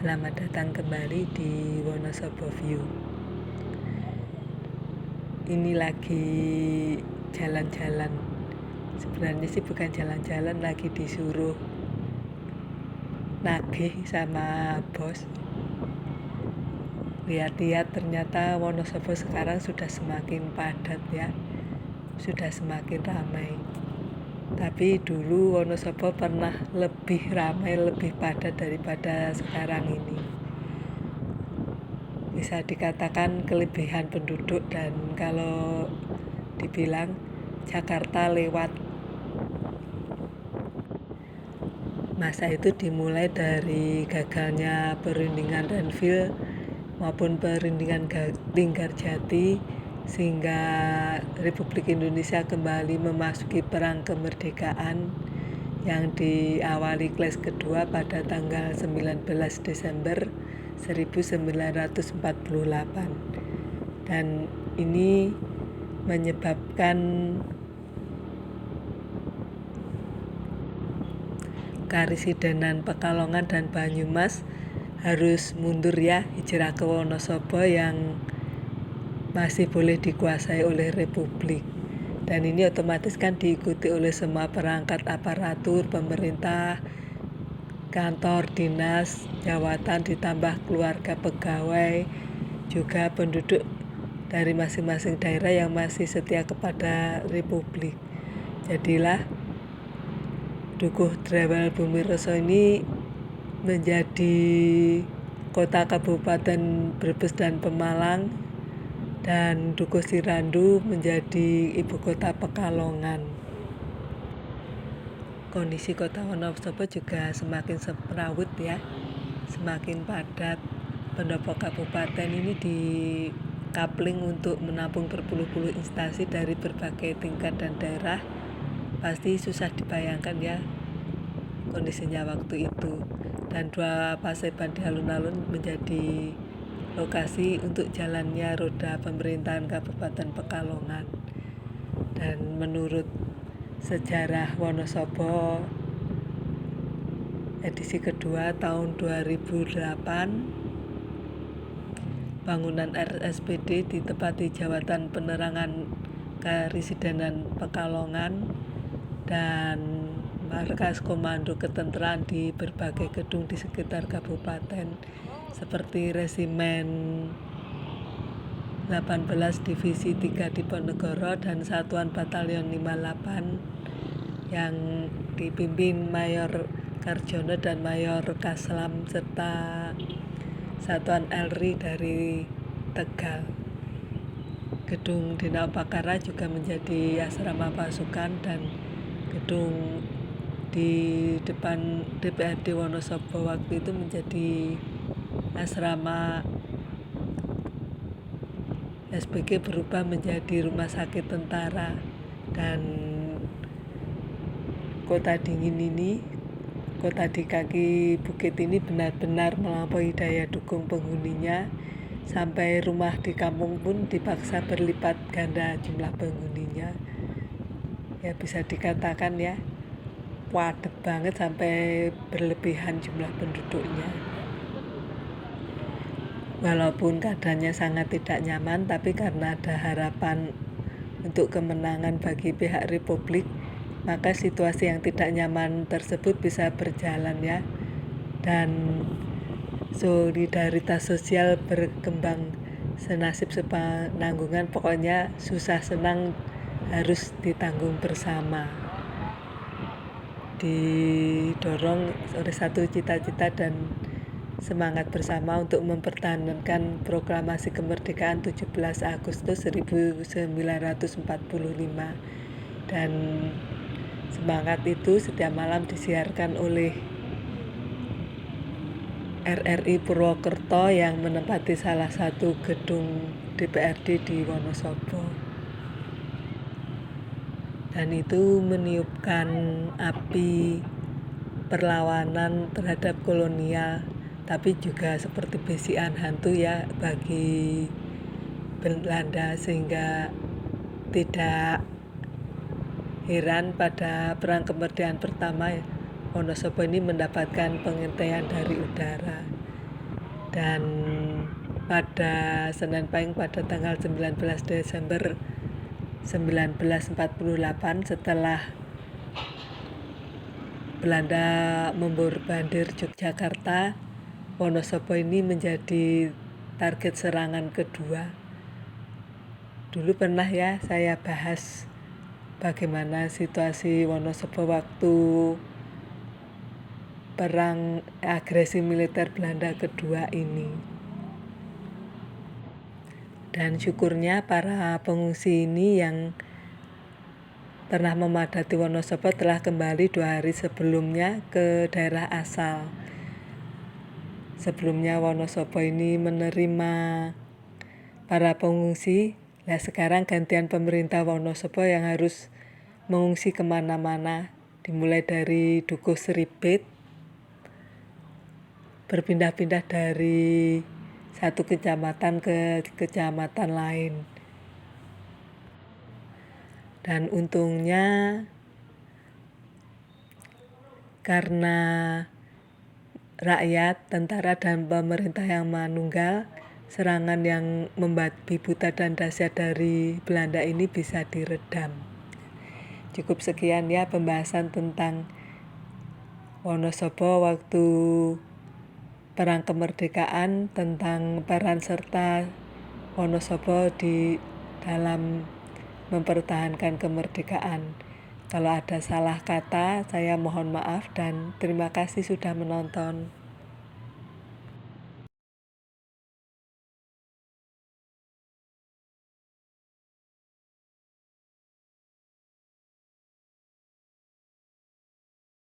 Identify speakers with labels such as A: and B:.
A: Selamat datang kembali di Wonosobo View. Ini lagi jalan-jalan. Sebenarnya sih bukan jalan-jalan, lagi disuruh nagih sama bos. Lihat-lihat ternyata Wonosobo sekarang sudah semakin padat ya. Sudah semakin ramai. Tapi dulu Wonosobo pernah lebih ramai, lebih padat daripada sekarang ini. Bisa dikatakan kelebihan penduduk, dan kalau dibilang Jakarta lewat. Masa itu dimulai dari gagalnya perundingan Renville maupun perundingan Linggarjati, sehingga Republik Indonesia kembali memasuki perang kemerdekaan yang diawali Kles kedua pada tanggal 19 Desember 1948. Dan ini menyebabkan Karisidenan Pekalongan dan Banyumas harus mundur ya, hijrah ke Wonosobo yang masih boleh dikuasai oleh Republik. Dan ini otomatis kan diikuti oleh semua perangkat aparatur pemerintah, kantor, dinas, jawatan, ditambah keluarga pegawai, juga penduduk dari masing-masing daerah yang masih setia kepada Republik. Jadilah Dukuh Trewel Bumiroso ini menjadi kota Kabupaten Brebes dan Pemalang, dan Dukuh Sirandu menjadi ibu kota Pekalongan. Kondisi kota Wonosobo juga semakin semrawut ya, semakin padat. Pendopo kabupaten ini dikapling untuk menampung berpuluh-puluh instansi dari berbagai tingkat dan daerah. Pasti susah dibayangkan ya kondisinya waktu itu. Dan dua paseban di alun-alun menjadi lokasi untuk jalannya roda pemerintahan Kabupaten Pekalongan. Dan menurut sejarah Wonosobo edisi kedua tahun 2008, bangunan RSPD ditempati jawatan penerangan Karisidenan Pekalongan dan markas komando ketenteraan di berbagai gedung di sekitar kabupaten, seperti Resimen 18 Divisi 3 Diponegoro dan Satuan Batalion 58 yang dipimpin Mayor Karjono dan Mayor Kaslam, serta Satuan Elri dari Tegal. Gedung Dina Upakara juga menjadi asrama pasukan, dan gedung di depan DPRD Wonosobo waktu itu menjadi asrama SPG, berubah menjadi rumah sakit tentara. Dan kota dingin ini, kota di kaki bukit ini benar-benar melampaui daya dukung penghuninya, sampai rumah di kampung pun dipaksa berlipat ganda jumlah penghuninya. Ya bisa dikatakan ya padat banget sampai berlebihan jumlah penduduknya. Walaupun keadaannya sangat tidak nyaman, tapi karena ada harapan untuk kemenangan bagi pihak Republik, maka situasi yang tidak nyaman tersebut bisa berjalan ya. Dan solidaritas sosial berkembang senasib sepenanggungan. Pokoknya susah senang harus ditanggung bersama, didorong oleh satu cita-cita dan semangat bersama untuk mempertahankan proklamasi kemerdekaan 17 Agustus 1945. Dan semangat itu setiap malam disiarkan oleh RRI Purwokerto yang menempati salah satu gedung DPRD di Wonosobo. Dan itu meniupkan api perlawanan terhadap kolonial, tapi juga seperti bisikan hantu ya bagi Belanda, sehingga tidak heran pada perang kemerdekaan pertama Wonosobo ini mendapatkan pengintaian dari udara. Dan pada Senin Pahing pada tanggal 19 Desember 1948 setelah Belanda memborbandir Yogyakarta, Wonosobo ini menjadi target serangan kedua. Dulu pernah ya saya bahas bagaimana situasi Wonosobo waktu perang agresi militer Belanda kedua ini. Dan syukurnya para pengungsi ini yang pernah memadati Wonosobo telah kembali 2 hari sebelumnya ke daerah asal. Sebelumnya Wonosobo ini menerima para pengungsi. Nah sekarang gantian pemerintah Wonosobo yang harus mengungsi kemana-mana, dimulai dari Dukuh Seribit, berpindah-pindah dari satu kecamatan ke kecamatan lain. Dan untungnya karena rakyat, tentara, dan pemerintah yang manunggal, serangan yang membabi buta dan dahsyat dari Belanda ini bisa diredam. Cukup sekian ya pembahasan tentang Wonosobo waktu perang kemerdekaan, tentang peran serta Wonosobo di dalam mempertahankan kemerdekaan. Kalau ada salah kata, saya mohon maaf dan terima kasih sudah menonton.